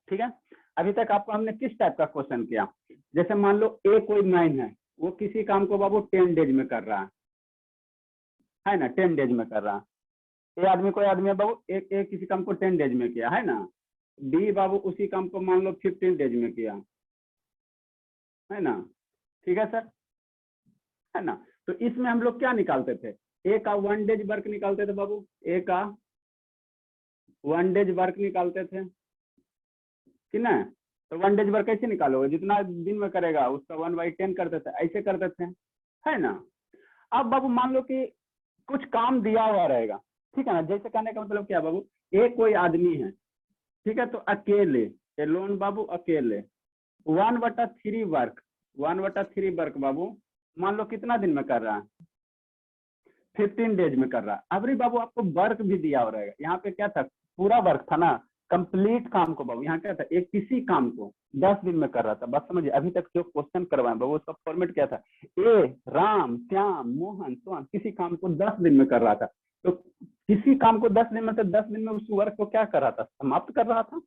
ठीक है। अभी तक आपको हमने किस टाइप का क्वेश्चन किया, जैसे मान लो ए कोई मैन है, वो किसी काम को बाबू 10 डेज में कर रहा है ना, 10 डेज में कर रहा है। ए आदमी कोई आदमी है बाबू, ए किसी काम को 10 डेज में किया है ना। बी बाबू उसी काम को मान लो 15 डेज में किया है ना। ठीक है सर, है ना। तो इसमें हम लोग क्या निकालते थे, ए का 1 डेज वर्क निकालते थे बाबू, ए का 1 डेज वर्क निकालते थे कि ना। तो 1 डेज वर्क कैसे निकालोगे, जितना दिन में करेगा उसका 1/10 करते थे, ऐसे करते थे, है ना। अब बाबू मान लो कि कुछ काम दिया हुआ रहेगा, ठीक है ना। जैसे कहने का मतलब क्या बाबू, एक कोई आदमी है, ठीक है, तो अकेले एलोन बाबू, अकेले 1/3 वर्क, 1/3 वर्क बाबू मान लो कितना दिन में कर रहा है, 15 डेज में कर रहा है। अबरी बाबू आपको वर्क भी दिया हो रहेगा, यहाँ पे क्या था, पूरा वर्क था ना, कंप्लीट काम को बाबू, यहाँ क्या था, एक किसी काम को 10 दिन में कर रहा था। बस समझिए, अभी तक जो क्वेश्चन करवाए बाबू उसका फॉर्मेट क्या था, ए राम श्याम मोहन सोहन किसी काम को 10 दिन में कर रहा था। तो किसी काम को 10 दिन में, तो 10 दिन में उस वर्क को क्या कर रहा था, समाप्त कर रहा था,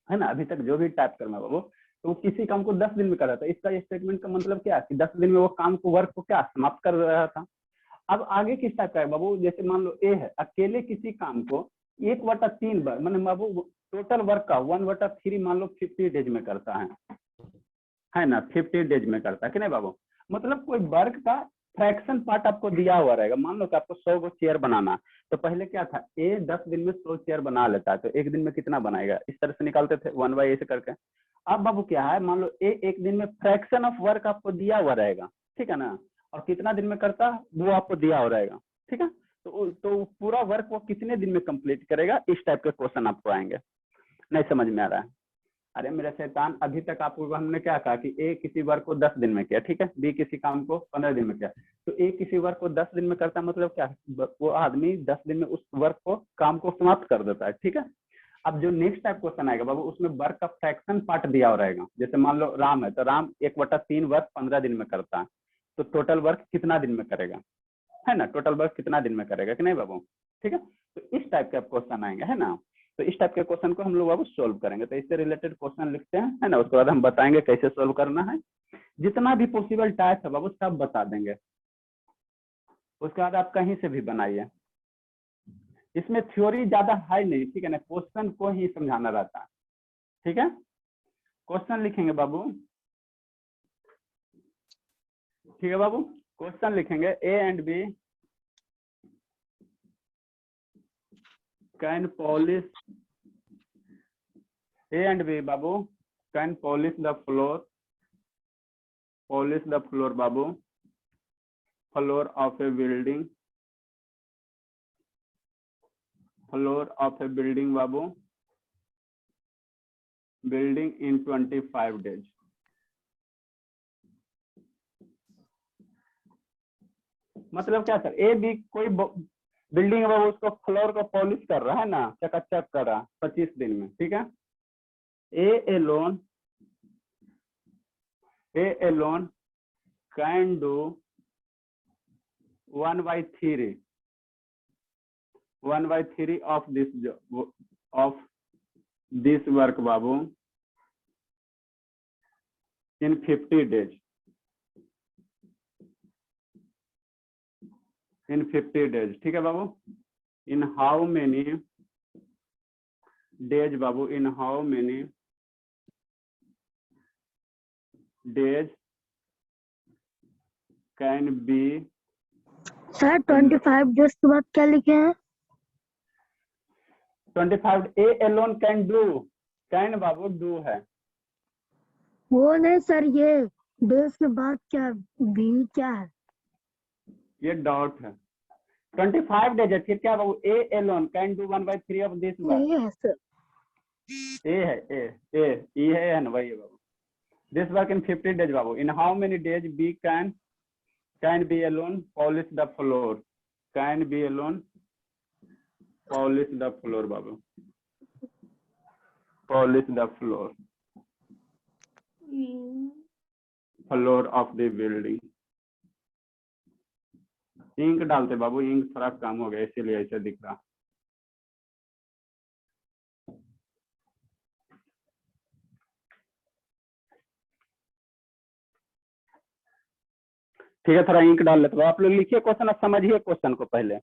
है ना। अभी तक जो भी टाइप करना बाबू, तो वो किसी काम को 10 दिन में कर रहा था। इसका स्टेटमेंट का मतलब क्या है कि 10 दिन में वो काम को वर्क को क्या समाप्त कर रहा था। अब आगे किस टाइप का है बाबू, जैसे मान लो ए है, अकेले किसी काम को 1/3 बार, मतलब बाबू टोटल वर्क का 1/3 मान लो 50 डेज में करता है ना, 50 डेज में करता है कि नहीं बाबू। मतलब कोई वर्क का फ्रैक्शन पार्ट आपको दिया हुआ रहेगा। मान लो कि आपको 100 गो चेयर बनाना, तो पहले क्या था, ए 10 दिन में 100 चेयर बना लेता है, तो एक दिन में कितना बनाएगा, इस तरह से निकालते थे 1/a से करके। अब बाबू क्या है, मान लो ए एक दिन में फ्रैक्शन ऑफ वर्क आपको दिया हुआ रहेगा, ठीक है ना, और कितना दिन में करता वो आपको दिया हो रहेगा, ठीक है। तो पूरा वर्क वो कितने दिन में कंप्लीट करेगा, इस टाइप के क्वेश्चन आपको आएंगे। नहीं समझ में आ रहा है, अरे मेरा शैतान, अभी तक आपको हमने क्या कहा कि ए किसी वर्क को 10 दिन में किया, ठीक है, बी किसी काम को 15 दिन में किया, तो ए किसी वर्क को 10 दिन में करता, मतलब क्या, वो आदमी 10 दिन में उस वर्क को काम को समाप्त कर देता है, ठीक है। अब जो नेक्स्ट टाइप क्वेश्चन आएगा बाबू, उसमें वर्क का फ्रैक्शन पार्ट दिया हो रहेगा। जैसे मान लो राम है, तो राम 1/3 वर्क 15 दिन में करता है, तो टोटल वर्क कितना दिन में करेगा, है ना, टोटल वर्क कितना दिन में करेगा कि नहीं बाबू, ठीक है। तो इस टाइप के क्वेश्चन आएंगे, है ना। तो इस टाइप के क्वेश्चन को हम लोग बाबू सोल्व करेंगे। तो इससे रिलेटेड क्वेश्चन लिखते हैं, है ना, उसके बाद हम बताएंगे कैसे सोल्व करना है। जितना भी पॉसिबल टाइप है बाबू सब बता देंगे, उसके बाद आप कहीं से भी बनाइए। इसमें थ्योरी ज्यादा हाई नहीं, ठीक है ना, क्वेश्चन को ही समझाना रहता है, ठीक है। क्वेश्चन लिखेंगे बाबू, ठीक है बाबू, क्वेश्चन लिखेंगे A and B can polish, A and B बाबू कैन पॉलिश द फ्लोर बाबू, फ्लोर ऑफ ए बिल्डिंग, बाबू, बिल्डिंग इन 25 डेज। मतलब क्या सर, ए बी कोई बिल्डिंग है बाबू, उसको फ्लोर को पॉलिश कर रहा है ना, चकाचक कर रहा 25 दिन में, ठीक है। A alone can do 1/3 of this work बाबू in 50 days, ठीक है बाबू। इन हाउ मेनी डेज बाबू, in how many days can be. Sir 25 days के बाद क्या लिखे हैं? 25 A alone can do, can बाबू डू है, वो नहीं सर, ये डेज के बाद क्या बी क्या है? ये डॉट है। 25 डेज है, फिर क्या बाबू, A alone can do 1/3 of this work. ये है सर, ए है, ई है ना, वही है बाबू। दिस वर्क इन 50 डेज बाबू। In how many days B can B alone polish the floor, can B alone polish the floor बाबू, polish the floor of the building. Ink डालते बाबू, इंक थोड़ा कम हो गया इसीलिए ऐसे दिख रहा। ठीक है, थोड़ा इंक डाल लेते हो आप लोग, लिखिए क्वेश्चन, आप समझिए क्वेश्चन को पहले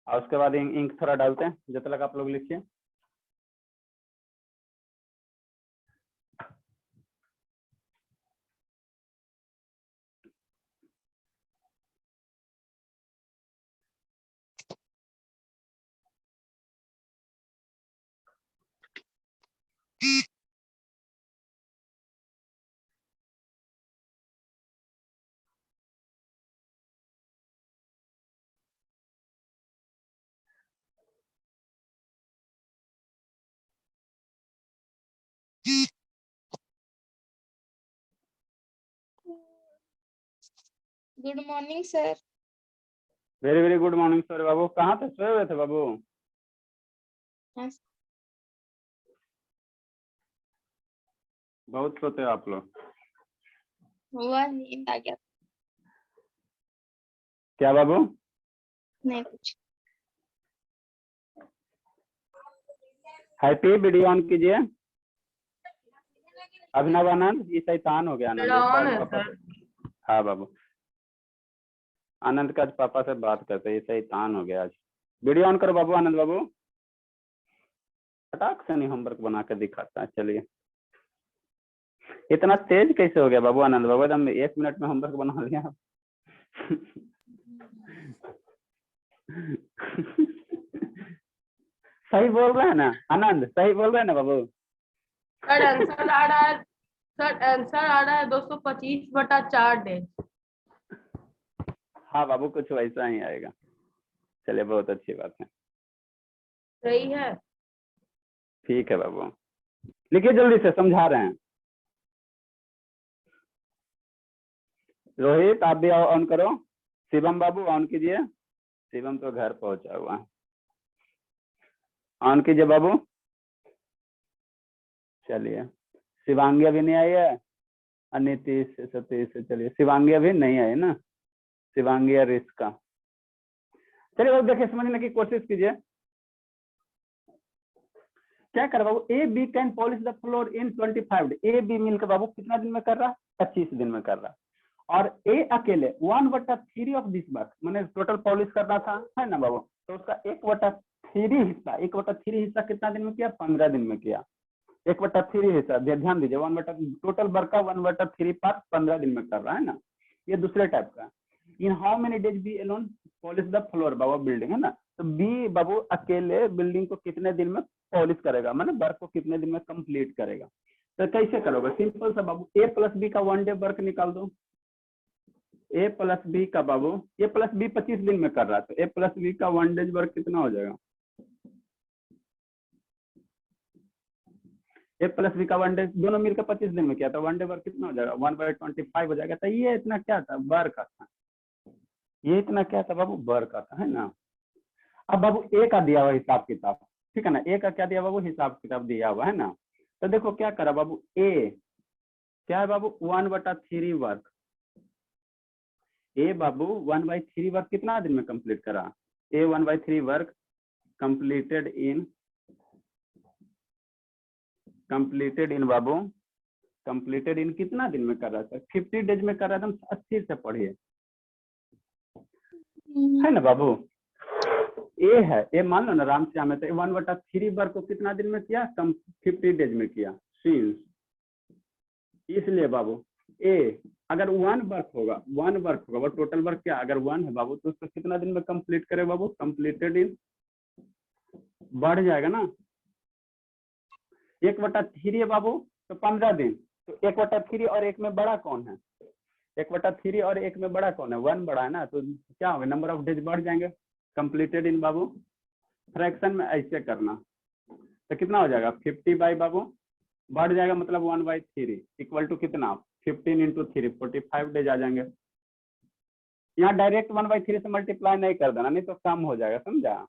और उसके बाद इंक थोड़ा डालते हैं, जब तक आप लोग लिखिए। Good morning sir. Very very good morning sir. बाबू कहाँ थे, सोए हुए थे बाबू? Yes. बहुत सोते हो आप लोग। हुआ नींद आ गया। क्या बाबू? नहीं कुछ। हैप्पी वीडियो ऑन कीजिए। अभिनव आनंद, ये शैतान हो गया आनंद, पापा से। हाँ बाबू, आनंद का आज पापा से बात करते, ये शैतान हो गया आज। वीडियो ऑन करो बाबू, आनंद बाबू। फटाक से नहीं होमवर्क बना के दिखाता है। चलिए, इतना तेज कैसे हो गया बाबू आनंद बाबू? एकदम 1 मिनट में होमवर्क बना लिया। सही बोल रहे हैं ना आनंद, सही बोल रहे हैं ना बाबू? सर आंसर आ रहा है, सर आंसर आ रहा है 225/4 डेज। हाँ बाबू, कुछ वैसा ही आएगा। चलिए, बहुत अच्छी बात है। सही है। ठीक है बाबू, लिखिए जल्दी से, समझा रहे हैं। रोहित आप भी ऑन करो। शिवम बाबू ऑन कीजिए। शिवम तो घर पहुंचा हुआ है, ऑन कीजिए बाबू। चलिए, शिवांगी अभी नहीं आई है, अनितीश सतीश, चलिए शिवांगी अभी नहीं आई ना, शिवांगी और रिस्का। चलिए बाबू, देखिए समझने की कोशिश कीजिए। क्या कर बाबू, A B can polish the floor in 25 day. A B मिलकर बाबू कितना दिन में कर रहा? 25 दिन में कर रहा। और ए अकेले 1/3 ऑफ दिस वर्क, मैंने टोटल पॉलिश करना था, है ना बाबू, तो उसका 1/3 हिस्सा, 1/3 हिस्सा कितना दिन में किया? 15 दिन में किया। 1/3 हिस्सा, ध्यान दीजिए, टोटल वर्क का 1/3 पार्ट 15 दिन में कर रहा है ना। ये दूसरे टाइप का। In how many days B alone polish the floor बाबू बिल्डिंग, है ना। तो बी बाबू अकेले बिल्डिंग को कितने दिन में पॉलिश करेगा, मतलब वर्क को कितने दिन में कंप्लीट करेगा। तो कैसे करोगे? सिंपल सा बाबू, ए प्लस बी का 1 डे वर्क निकाल दो। ए प्लस बी का बाबू, ए प्लस बी 25 दिन में कर रहा है, तो ए प्लस बी का 1 डेज वर्क कितना हो जाएगा? ए प्लस बी का 1 डे, दोनों मिलकर 25 दिन में किया, तो 1 डे वर्क कितना हो जाएगा? 1/25 हो जाएगा। तो ये इतना क्या था? वर्क था। ये इतना क्या था बाबू? वर्क था, है ना। अब बाबू ए का दिया हुआ हिसाब किताब, ठीक है ना। ए का क्या दिया बाबू? हिसाब किताब दिया हुआ है ना। तो देखो क्या करा बाबू, ए क्या है बाबू? 1/3 वर्क। ए बाबू 1/3 वर्क कितना दिन में कंप्लीट करा? ए 1/3 work completed in Babu, completed इन कितना दिन में कर रहा था? 50 डेज में कर रहा था। अस्थिर से पढ़िए, है ना बाबू। ए है, ए मान लो ना राम श्याम है, तो 1/3 वर्क को कितना दिन में किया? 50 डेज में किया। सीन्स इसलिए बाबू ए अगर 1 वर्क होगा, 1 वर्क होगा, वो टोटल वर्क क्या अगर 1 है बाबू, तो उसको कितना दिन में कंप्लीट करे बाबू? कंप्लीटेड इन बढ़ जाएगा ना। 1/3 है बाबू, तो 15 दिन। तो 1/3 और 1 में बड़ा कौन है? 1/3 और 1 में बड़ा कौन है? 1 बड़ा है ना, तो क्या होगा? नंबर ऑफ डेज बढ़ जाएंगे। कंप्लीटेड इन बाबू फ्रैक्शन में ऐसे करना, तो कितना हो जाएगा? 50 बाई बाबू बढ़ जाएगा, मतलब 1/3 इक्वल टू कितना? 15 × 3 45 डेज आ जाएंगे। यहाँ डायरेक्ट 1/3 से मल्टीप्लाई नहीं कर देना, नहीं तो कम हो जाएगा, समझा।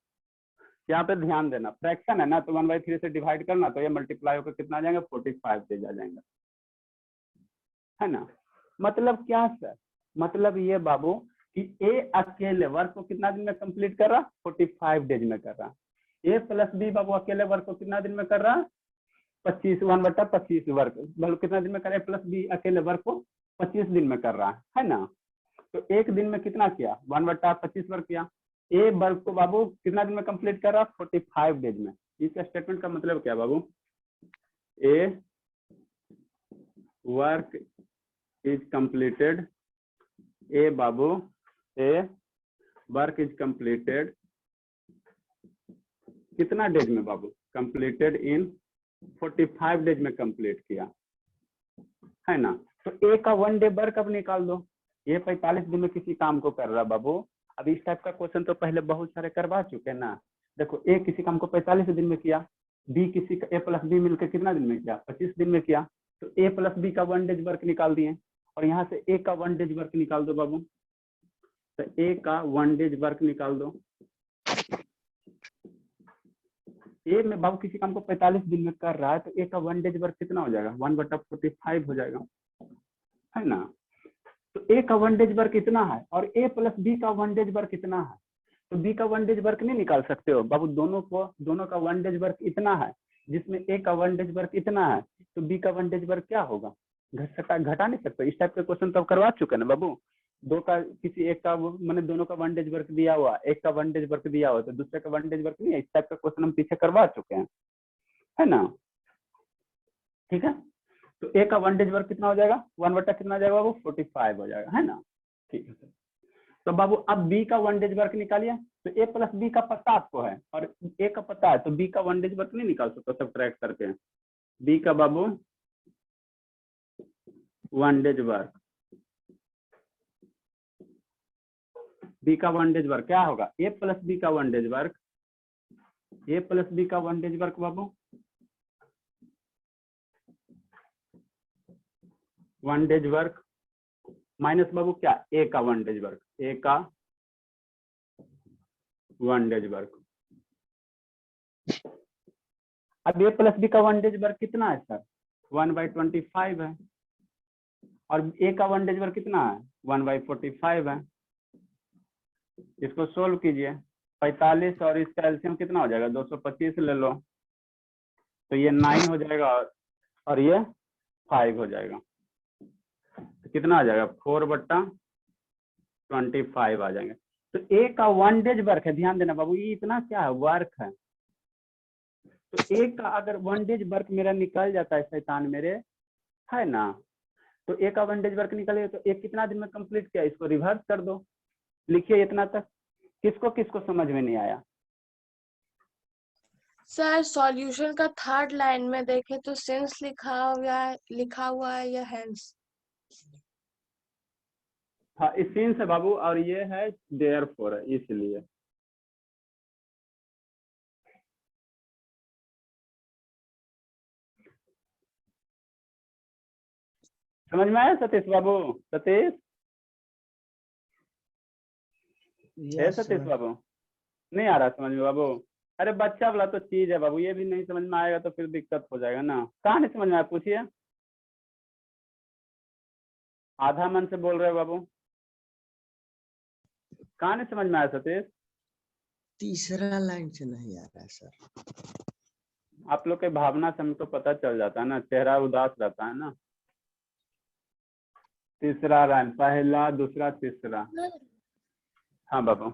यहाँ पे ध्यान देना, फ्रैक्शन है ना, तो 1/3 से डिवाइड करना, तो ये मल्टीप्लाई होकर कितना आ जाएंगे? 45 डेज आ जाएंगे, है ना। मतलब क्या सर? मतलब ये बाबू कि ए अकेले वर्क को कितना दिन में कंप्लीट कर रहा? 45 डेज में कर रहा। ए प्लस बी बाबू अकेले वर्क को कितना दिन में कर रहा? 25 1/25 वर्क, मतलब कितना दिन में कर रहा है? प्लस बी अकेले वर्क को 25 दिन में कर रहा है ना। तो एक दिन में कितना किया, 1/25 वर्क किया। ए वर्क को बाबू कितना दिन में कंप्लीट कर रहा, 45 डेज में। इस स्टेटमेंट का मतलब क्या बाबू, A work is completed, A बाबू ए वर्क इज कंप्लीटेड कितना डेज में बाबू, कंप्लीटेड इन 45 डेज में कंप्लीट किया, है ना। तो ए का 1 डे वर्क अब निकाल दो। ये 45 दिन में किसी काम को कर रहा बाबू। अब इस टाइप का क्वेश्चन तो पहले बहुत सारे करवा चुके हैं ना। देखो ए किसी काम को 45 दिन में किया, बी किसी का ए प्लस बी मिलकर कितना दिन में किया, 25 दिन में किया। तो ए प्लस बी का 1 डेज वर्क निकाल दिए, और यहाँ से ए का 1 डेज वर्क निकाल दो बाबू। तो ए का 1 डेज वर्क निकाल दो। ए में बाबू किसी काम को 45 दिन में कर रहा है, तो ए का 1 डेज वर्क कितना हो जाएगा, 1/45 हो जाएगा, है ना। तो ए का 1 डेज वर्क इतना है, और ए प्लस बी का 1 डेज वर्क इतना है। तो बी का 1 डेज वर्क नहीं निकाल सकते हो बाबू, दोनों का 1 डेज वर्क इतना है, जिसमें ए का 1 डेज वर्क इतना है, तो बी का 1 डेज वर्क क्या होगा, घटा नहीं सकते। इस टाइप के क्वेश्चन तो करवा चुके हैं ना बाबू। दो का किसी एक का मैंने दोनों का 1 डेज वर्क दिया हुआ, एक का 1 डेज वर्क दिया हुआ, तो दूसरे का 1 डेज वर्क नहीं है। इस टाइप का क्वेश्चन हम पीछे करवा चुके हैं, है ना। ठीक है, तो ए का 1 डेज वर्क कितना हो जाएगा, 1 बटा कितना हो जाएगा बाबू, 45 हो जाएगा, है ना। ठीक है सर। तो बाबू अब बी का 1 डेज वर्क निकालिए। तो ए प्लस बी का पता आपको है, और ए का पता है, तो बी का 1 डेज वर्क नहीं निकाल सकते सब ट्रैक करके। बी का बाबू 1 डेज वर्क, बी का 1 डेज वर्क क्या होगा, ए प्लस बी का 1 डेज वर्क, ए प्लस बी का 1 डेज वर्क बाबू 1 डेज वर्क माइनस बाबू क्या, ए का 1 डेज वर्क, ए का 1 डेज वर्क। अब ए प्लस बी का 1 डेज वर्क कितना है सर, 1/25 है, और ए का 1 डेज वर्क कितना है, 1/45 है। इसको सोल्व कीजिए, 45 और इसका एलसीएम कितना हो जाएगा, 225 ले लो, तो ये 9 हो जाएगा, और ये 5 हो जाएगा। तो कितना आ जाएगा, 4/25 आ जाएंगे। तो ए का 1 डेज वर्क है, ध्यान देना बाबू, ये इतना क्या है, वर्क है। तो ए का अगर 1 डेज वर्क मेरा निकल जाता है शैतान मेरे, है ना, तो ए का 1 डेज वर्क निकले, तो एक कितना दिन में कंप्लीट किया, इसको रिवर्स कर दो, लिखिए इतना तक। किसको किसको समझ में नहीं आया। सर सॉल्यूशन का थर्ड लाइन में देखे तो सिंस लिखा हुआ है या हेंस। हाँ इस सीन से बाबू, और ये है देयरफॉर है, इसलिए। समझ में आया सतीश बाबू, सतीश है, सतीश बाबू नहीं आ रहा समझ में बाबू। अरे बच्चा वाला तो चीज है बाबू, ये भी नहीं समझ में आएगा तो फिर दिक्कत हो जाएगा ना। कहाँ नहीं समझ में आया पूछिए, आधा मन से बोल रहे हो बाबू, कहाँ नहीं समझ में आया सतीश। तीसरा लाइन से नहीं आ रहा है सर। आप लोग के भावना से हमको पता चल जाता है ना, चेहरा उदास रहता है ना। तीसरा लाइन, पहला दूसरा तीसरा। हाँ बाबू,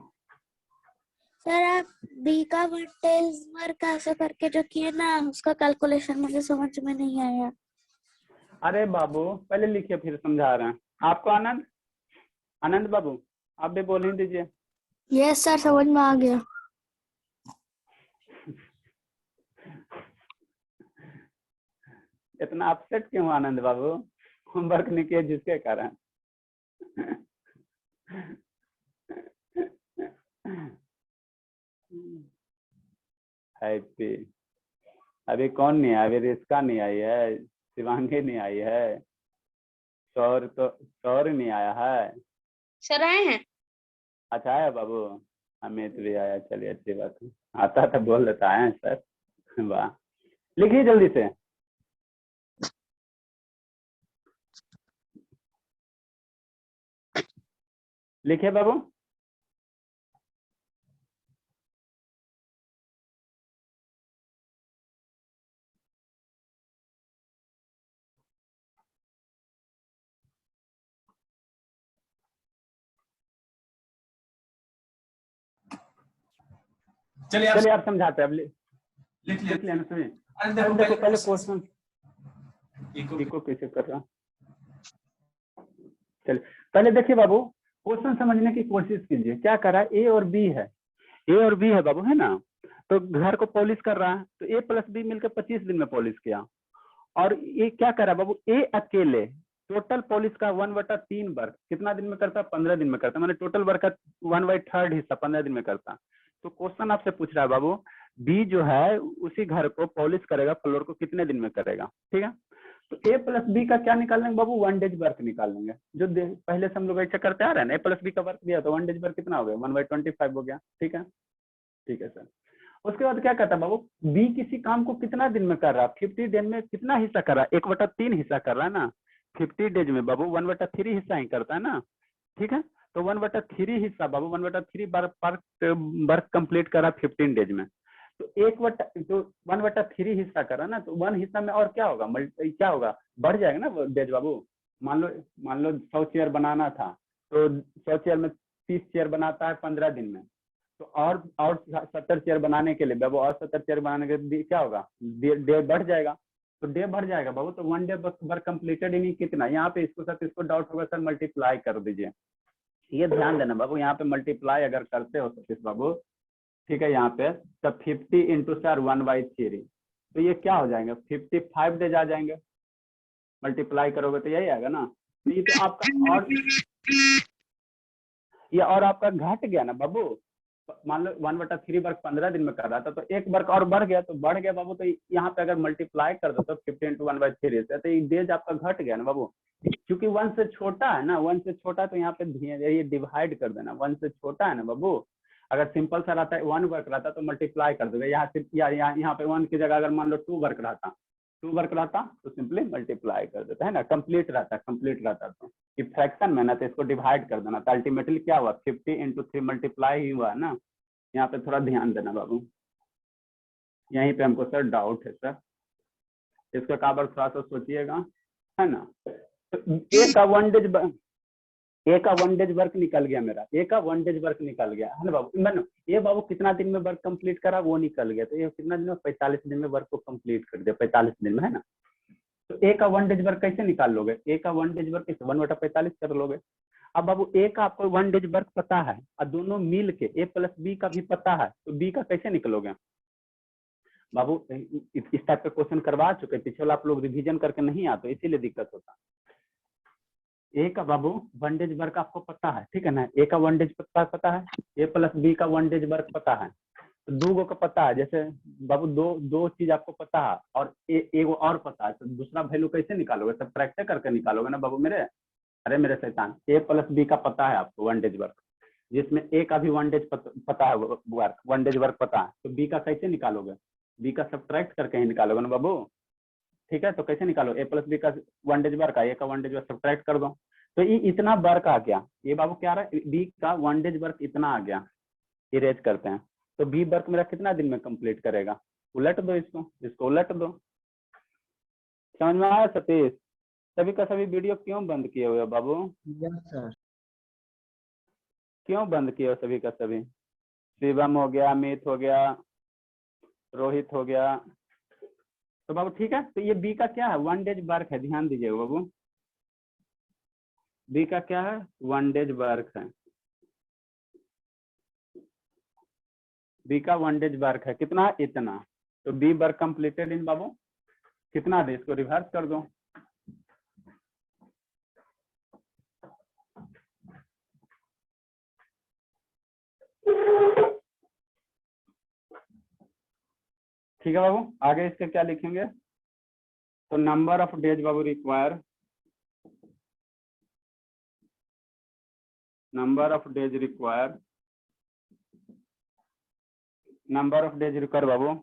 सर आप बी का 1 डेज वर्क ऐसे करके जो किए ना, उसका कैलकुलेशन मुझे समझ में नहीं आया। अरे बाबू पहले लिखिए फिर समझा रहे हैं आपको। आनंद, आनंद बाबू आप भी बोल ही दीजिए। यस सर, समझ में आ गया। इतना अपसेट क्यों आनंद बाबू, होमवर्क नहीं किए जिसके कारण। हैप्पी, अभी कौन नहीं आया, अभी रिस्का नहीं आई है, शिवांगी नहीं आई है, सौर नहीं आया है। सर आए हैं। अच्छा आया बाबू, अमित भी आया, चलिए अच्छी बात है, आता था बोल देता है सर। वाह, लिखिए जल्दी से। लिखिए बाबू। चलिए आप चलिए आप समझाते हैं, अब लिख लिख लिया। लेना सुनिए। अरे अरे देखो देखो पहले क्वेश्चन क्वेश्चन इको कैसे कर रहा। चलिए पहले देखिए बाबू, क्वेश्चन समझने की कोशिश कीजिए। क्या कर रहा है, ए और बी है, ए और बी है बाबू, है ना। तो घर को पॉलिश कर रहा है, तो ए प्लस बी मिलकर 25 दिन में पॉलिश किया। और ये क्या कर रहा है बाबू, ए अकेले टोटल पॉलिश का 1/3 वर्क कितना दिन में करता है, 15 दिन में करता है। मैंने टोटल वर्क का 1/3 हिस्सा 15 दिन में करता। तो क्वेश्चन आपसे पूछ रहा है बाबू, बी जो है उसी घर को पॉलिश करेगा, फ्लोर को कितने दिन में करेगा, ठीक है। तो ए प्लस बी का क्या निकाल लेंगे बाबू, 1 डेज वर्क निकाल लेंगे, जो पहले से हम लोग ऐसा करते आ रहे हैं ना। ए प्लस बी का वर्क दिया तो 1 डेज वर्क कितना हो गया, 1/25 हो गया, ठीक है। ठीक है सर। उसके बाद क्या कहता है बाबू, बी किसी काम को कितना दिन में कर रहा है, 50 दिन में कितना हिस्सा कर रहा है, 1/3 हिस्सा कर रहा है ना। 50 डेज में बाबू 1/3 हिस्सा ही करता है ना, ठीक है। तो 1/3 हिस्सा बाबू 1/3 वर्क कंप्लीट करा 15 डेज में। तो 1/3 हिस्सा करा ना, तो 1 हिस्सा में और क्या होगा, क्या होगा, बढ़ जाएगा ना डेज बाबू। मान लो 100 चेयर बनाना था, तो 100 चेयर में 30 चेयर बनाता है 15 दिन में। तो और 70 चेयर बनाने के लिए बाबू, और 70 चेयर बनाने के लिए क्या होगा, डे बढ़ जाएगा। तो डे बढ़ जाएगा बाबू, तो 1 डे वर्क कंप्लीटेड ही कितना। यहाँ पे इसको सर इसको डाउट होगा सर, मल्टीप्लाई कर दीजिए। ये ध्यान देना बाबू, यहाँ पे मल्टीप्लाई अगर करते हो सतीश बाबू, ठीक है, यहाँ पे तो 50 इंटू सर 1/3, तो ये क्या हो जाएंगे, 55 डेज आ जाएंगे। मल्टीप्लाई करोगे तो यही आएगा ना। तो ये तो आपका और ये और आपका घट गया ना बाबू। मान लो 1/3 वर्क 15 दिन में कर रहा था, तो एक वर्क और बढ़ गया, तो बढ़ गया बाबू। तो यहाँ पे अगर मल्टीप्लाई कर दो तो 50 इंटू 1/3 से, तो ये डेज आपका घट गया ना बाबू। क्योंकि 1 से छोटा है ना, 1 से छोटा, तो यहाँ पे ये डिवाइड कर देना। 1 से छोटा है ना बाबू, अगर सिंपल सा रहता है 1 वर्क रहता तो मल्टीप्लाई कर दोगे। यहाँ पे 1 की जगह अगर मान लो 2 वर्क रहता तो सिंपली मल्टीप्लाई कर देता है ना। कंप्लीट रहता तो कि फ्रैक्शन में ना, तो इसको डिवाइड कर देना। तो अल्टीमेटली क्या हुआ, 50 इंटू 3 मल्टीप्लाई ही हुआ ना। यहाँ पे थोड़ा ध्यान देना बाबू, यहीं पे हमको सर डाउट है सर, इसका काबर थोड़ा सा सोचिएगा, है ना। तो ए का 1 डेज वर्क निकल गया मेरा, ए का 1 डेज वर्क निकल गया, है ना बाबू। ये बाबू कितना दिन में वर्क कंप्लीट करा, वो निकल गया। तो ये कितना दिन में, 45 दिन में वर्क को कंप्लीट कर दिया, 45 दिन में, है ना। तो ए का 1 डेज वर्क कैसे निकाल लोगे, ए का 1 डेज वर्क 1/45 कर लोगे। अब बाबू ए का आपको 1 डेज वर्क पता है, और दोनों मिल के ए प्लस बी का भी पता है, तो बी का कैसे निकलोगे बाबू। इस टाइप का क्वेश्चन करवा चुके, पिछले आप लोग रिवीजन करके नहीं आते, इसीलिए दिक्कत होता। ए का बाबू 1 डेज वर्क आपको पता है, ठीक है ना। ए का 1 डेज पता है, ए प्लस बी का 1 डेज वर्क पता है, तो 2 का पता है। जैसे बाबू दो चीज आपको पता है और एगो और पता है, तो दूसरा वैल्यू कैसे निकालोगे, सब प्रैक्टिस करके निकालोगे ना बाबू मेरे। अरे मेरे शैतान, ए प्लस बी का पता है आपको 1 डेज वर्क, जिसमें ए का भी 1 डेज पता है, वर्क 1 डेज वर्क पता है, तो बी का कैसे निकालोगे, बी का सब्ट्रैक्ट करके ही निकालोगे ना बाबू, ठीक है। तो कैसे निकालो, ए प्लस बी का 1 डेज वर्क है, ए का 1 डेज वर्क सब्ट्रैक्ट कर दो, तो ये इतना वर्क आ गया। ये बाबू क्या आ रहा है, बी का 1 डेज वर्क इतना आ गया, इरेज करते हैं। तो बी वर्क मेरा कितना दिन में कंप्लीट करेगा, उलट दो इसको उलट दो। समझ में आया सतीश। सभी का सभी वीडियो क्यों बंद किए हुए हो बाबू, यस सर। क्यों बंद किए हो सभी का सभी। शिवम हो गया, अमित हो गया, रोहित हो गया, तो बाबू ठीक है। तो ये बी का क्या है, 1 डेज वर्क है, ध्यान दीजिएगा बाबू। बी का क्या है, 1 डेज वर्क है। बी का 1 डेज वर्क है, कितना, इतना। तो बी वर्क कंप्लीटेड इन बाबू कितना दे, इसको रिवर्स कर दो। ठीक है बाबू, आगे इसके क्या लिखेंगे, तो नंबर ऑफ डेज बाबू require, number of days require बाबू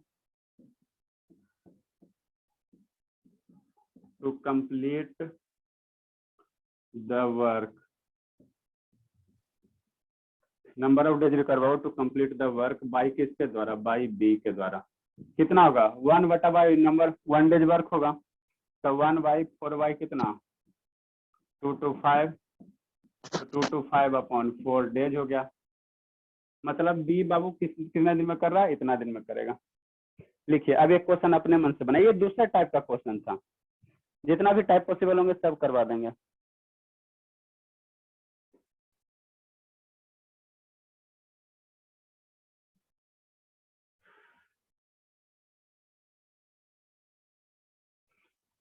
to complete the work, number of days require बाबू to complete the work by किसके द्वारा, बाई बी के द्वारा। कितना होगा, 1/बाई नंबर 1 डेज वर्क होगा, तो 1/4 कितना 2 to 5, तो 2 to 5/4 डेज हो गया। मतलब बी बाबू कितने दिन में कर रहा है, इतना दिन में करेगा। लिखिए अब एक क्वेश्चन अपने मन से बनाइए, दूसरा टाइप का क्वेश्चन था, जितना भी टाइप पॉसिबल होंगे सब करवा देंगे।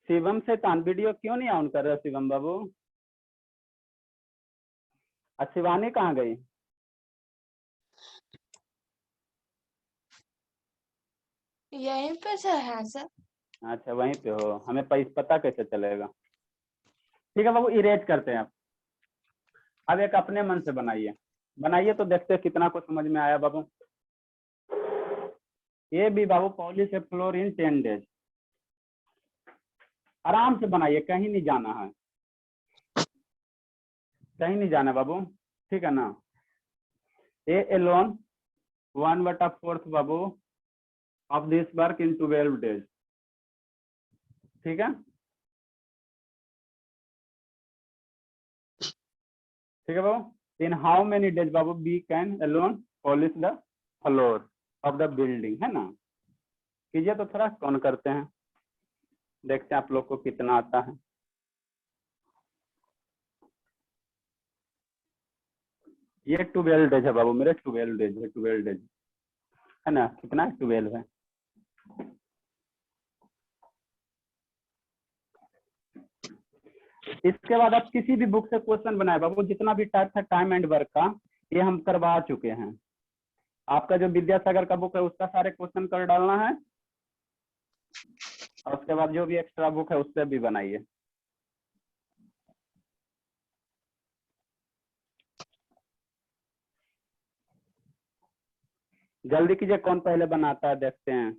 शिवम से तान वीडियो क्यों नहीं ऑन कर रहे हो शिवम बाबू? शिवानी कहाँ गई? यहीं पे से है सर। अच्छा वहीं पे हो, हमें पता कैसे चलेगा? ठीक है बाबू, इरेज करते हैं आप। अब एक अपने मन से बनाइए, बनाइए तो देखते हैं कितना कुछ समझ में आया बाबू। ये भी बाबू polish a floor in 10 days। आराम से बनाइए, कहीं नहीं जाना है, कहीं नहीं जाना बाबू, ठीक है ना। ए एलोन 1/4 बाबू of this work in 12 days, ठीक है, ठीक है बाबू। इन हाउ मेनी डेज बाबू B can alone polish the floor of the building, है ना। कीजिए तो थोड़ा कौन करते हैं, देखते हैं आप लोग को कितना आता है। ये 12 डेज है बाबू, मेरे 12 डेज है, 12 डेज है ना, कितना 12 है। इसके बाद आप किसी भी बुक से क्वेश्चन बनाए बाबू, जितना भी टाइप था टाइम एंड वर्क का, ये हम करवा चुके हैं। आपका जो विद्यासागर का बुक है उसका सारे क्वेश्चन कर डालना है, और उसके बाद जो भी एक्स्ट्रा बुक है उससे भी बनाइए। जल्दी कीजिए, कौन पहले बनाता है देखते हैं।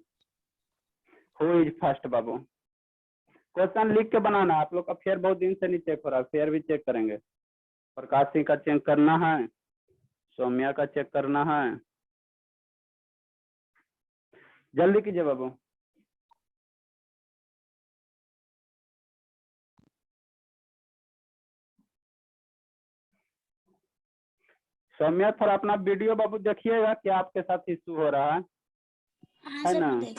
Who is first Babu? Question लिख के बनाना है आप लोग का, फेयर बहुत दिन से नहीं चेक हो रहा, फेयर भी चेक करेंगे। प्रकाश सिंह का चेक करना है, सौम्या का चेक करना है, जल्दी कीजिए बाबू। सौम्या थोड़ा अपना वीडियो बाबू देखिएगा, क्या आपके साथ इशू हो रहा है हाँ है सर ना, मैं देख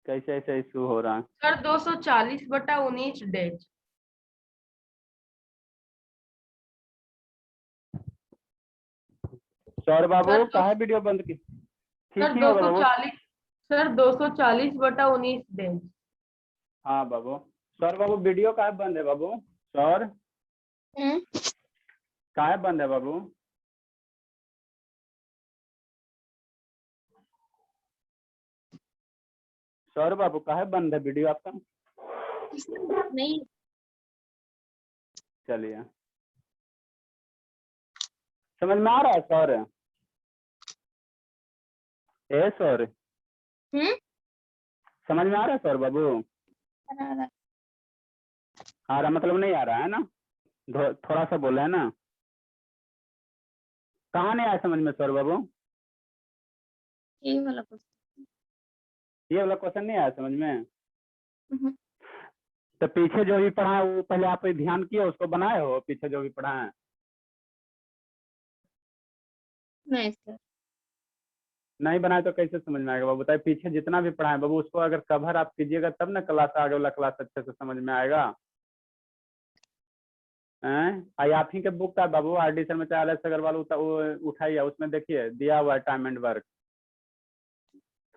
कैसे ऐसे इशू हो रहा है। Sir 240/19 days. सौर बाबू सर कहा वीडियो बंद की? ठीक सर ही होगा बाबू। 240 सर 240/19 डेज। हाँ बाबू, सौर बाबू वीडियो का बंद है बाबू, सौर का बंद है बाबू? सौर बाबू का बंद है वीडियो आपका? नहीं चलिए, समझ में आ रहा है सौर? ए सौर, समझ में आ रहा है सौर बाबू? आ रहा मतलब नहीं आ रहा है ना, थोड़ा सा बोला है ना। कहाँ नहीं आया समझ में सौर बाबू? ये वाला क्वेश्चन। ये वाला क्वेश्चन नहीं आया समझ में? हम्म। तो पीछे जो भी पढ़ा है वो पहले आप ध्यान किए, उसको बनाए हो पीछे जो भी पढ़ा है? नहीं सर। नहीं बनाए तो कैसे समझ में आएगा बाबू? बताइए, पीछे जितना भी पढ़ा है बाबू उसको अगर कवर आप कीजिएगा तब ना क्लास आगे वाला क्लास अच्छे से समझ में आएगा। आई आप ही के बुक का बाबू RD सर में चाहे एस अग्रवाल उठाइए, उसमें देखिए दिया हुआ है टाइम एंड वर्क,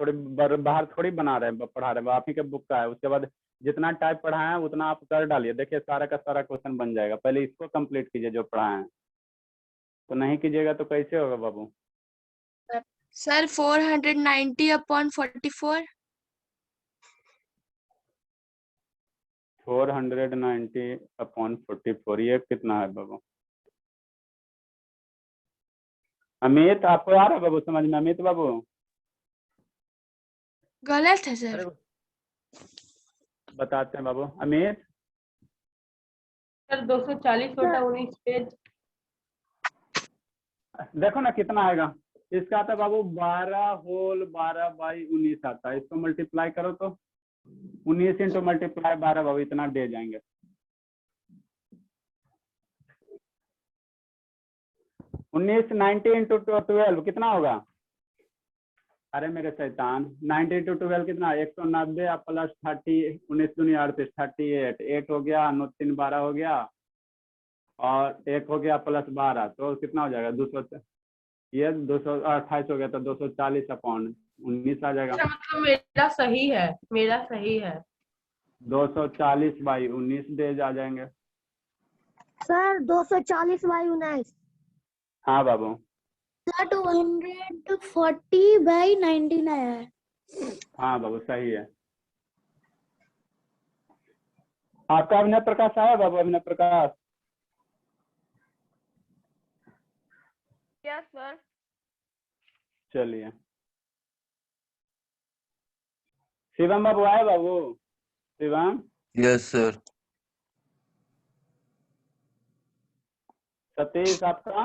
थोड़ी बाहर थोड़ी बना रहे हैं पढ़ा रहे हैं, आप ही के बुक का है। उसके बाद जितना टाइप पढ़ा है उतना आप कर डालिए, देखिए सारा का सारा क्वेश्चन बन जाएगा। पहले इसको कंप्लीट कीजिए जो पढ़ा है, तो नहीं कीजिएगा तो कैसे होगा बाबू? सर 490/44। 490/44, ये कितना है बाबू? अमित आपको आ रहा है बाबू समझ में? अमित बाबू गलत है सर। बताते हैं बाबू। Amit sir 240/19 page. देखो ना कितना आएगा, इसका आता है बाबू 12 होल 12/19 आता है। इसको मल्टीप्लाई करो तो 19 इंटू मल्टीप्लाई 12 बाबू, इतना दे जाएंगे। 19 90 इंटू 12 कितना होगा? अरे मेरे शैतान, 90 इंटू 12 कितना? 190 प्लस 30, 19 दूनी 38, 38, 8 हो गया, 9 3 12 हो गया, और 1 हो गया प्लस 12, तो कितना हो जाएगा? 200, ये 228 हो गया, तो 240 अपॉन 19 आ जाएगा। अच्छा, मतलब मेरा सही है, मेरा सही है। 240 बाई 19 डेज आ जाएंगे। Sir 240 by 19। हाँ बाबू। सर 240 बाई 19 आया है। हाँ बाबू सही है। आपका अभिनय प्रकाश आया बाबू? अभिनय प्रकाश यस सर। चलिए। शिवम बाबू आए बाबू? Shivam, yes sir. सतीश आपका?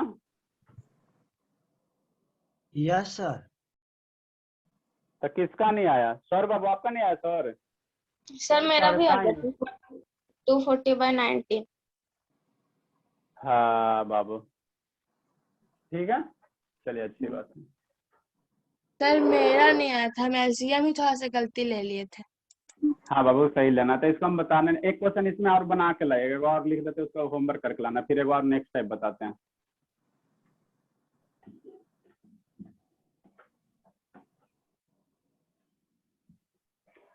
Yes sir. तो किसका नहीं आया? सौर बाबू आपका नहीं आया? सर सर मेरा भी आ गया 240 बाय 19। हाँ बाबू ठीक है, चलिए अच्छी बात है। सर मेरा नहीं आया था, मैं एलसीएम ही थोड़ा सा गलती ले लिए थे। हाँ बाबू सही लेना था, इसको हम बताने, एक क्वेश्चन इसमें और बना के लाइएगा, एक और लिख देते उसका होमवर्क करके लाना, फिर एक बार नेक्स्ट टाइप बताते हैं।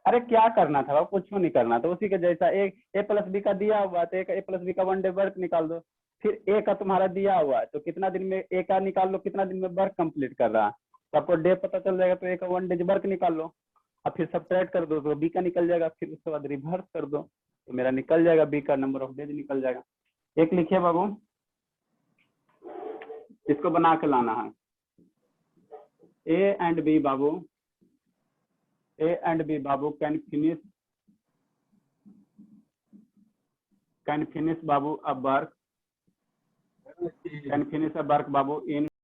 अरे क्या करना था, कुछ नहीं करना था, उसी के जैसा एक ए प्लस बी का दिया हुआ है, तो एक ए प्लस बी का 1 डे वर्क निकाल दो, फिर ए का तुम्हारा दिया हुआ है, तो कितना दिन में ए का निकाल लो, कितना दिन में वर्क कंप्लीट कर रहा है, तो आपको डे पता चल जाएगा, तो ए का 1 डे वर्क निकाल लो, और फिर सब्ट्रैक्ट कर दो, तो बी का निकल जाएगा, फिर उसके बाद रिवर्स कर दो, तो मेरा निकल जाएगा, बी का नंबर ऑफ डेज निकल जाएगा। एक लिखिए बाबू, इसको बना के लाना है। ए एंड बी बाबू, A and B बाबू can finish बाबू a work, can finish a work बाबू in